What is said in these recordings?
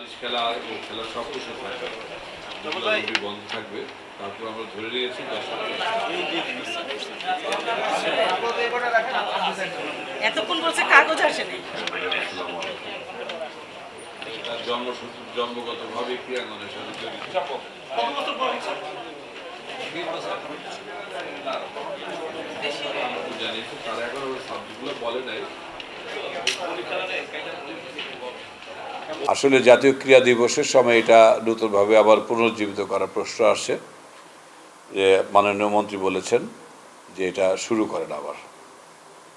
বাংলাদেশ খেলা এবং খেলার সব কিছু থাকবে, মোটামুটি বন্ধ থাকবে। তারপর আমরা ধরে নিয়েছি 10 এতক্ষণ বলছে কাগজ আসেনি। তার জন্মগতভাবে ক্রীড়াঙ্গনের সাথে জড়িত। জানিয়েছি তারা এখন ওই সাবজেক্টগুলো বলে নাই। আসলে জাতীয় ক্রীড়া দিবসের সময় এটা নতুনভাবে আবার পুনর্জীবিত করার প্রশ্ন আসছে, যে মাননীয় মন্ত্রী বলেছেন যে এটা শুরু করেন আবার,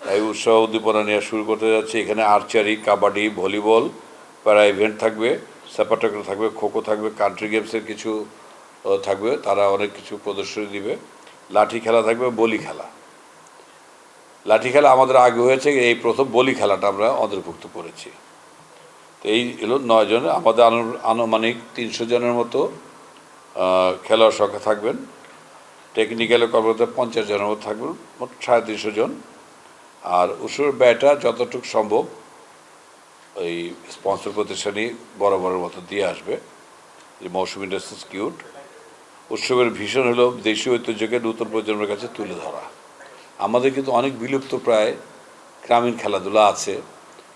তাই উৎসাহ উদ্দীপনা নিয়ে শুরু করতে যাচ্ছে। এখানে আর্চারি, কাবাডি, ভলিবল, প্যারা ইভেন্ট থাকবে, স্যাপাটাকরা থাকবে, খোখো থাকবে, কান্ট্রি গেমসের কিছু থাকবে, তারা অনেক কিছু প্রদর্শনী দিবে, লাঠি খেলা থাকবে, বলি খেলা। লাঠি খেলা আমাদের আগে হয়েছে, এই প্রথম বলি খেলাটা আমরা অন্তর্ভুক্ত করেছি। তো এই এলো 9 জন, আমাদের আনুমানিক 300 জনের মতো খেলোয়াড় সংখ্যা থাকবেন। টেকনিক্যাল কর্মকর্তা 50 জনের মতো থাকবেন, মোট 350 জন। আর উৎসবের ব্যয়টা যতটুকু সম্ভব ওই স্পন্সর প্রতিষ্ঠানই বরাবরের মতো দিয়ে আসবে, যে মৌসুমি ইনস্টিটিউট। উৎসবের ভীষণ হলো দেশীয় ঐতিহ্যকে নতুন প্রজন্মের কাছে তুলে ধরা। আমাদের কিন্তু অনেক বিলুপ্ত প্রায় গ্রামীণ খেলাধুলা আছে,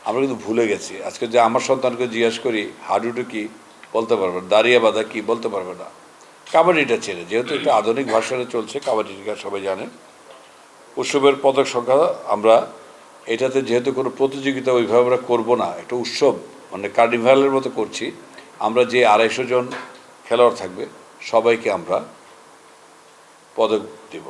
আমরা কিন্তু ভুলে গেছি। আজকে যে আমার সন্তানকে জিজ্ঞাসা করি হাডুডু কি, বলতে পারবে না। দাঁড়িয়ে বাঁধা কি, বলতে পারবে না। কাবাডিটা ছেড়ে, যেহেতু এটা আধুনিক ভাষায় চলছে, কাবাডিটা সবাই জানেন। উৎসবের পদক সংখ্যা আমরা এটাতে যেহেতু কোনো প্রতিযোগিতা ওইভাবে আমরা করবো না, একটা উৎসব মানে কার্নিভালের মতো করছি, আমরা যে 250 জন খেলোয়াড় থাকবে সবাইকে আমরা পদক দেব।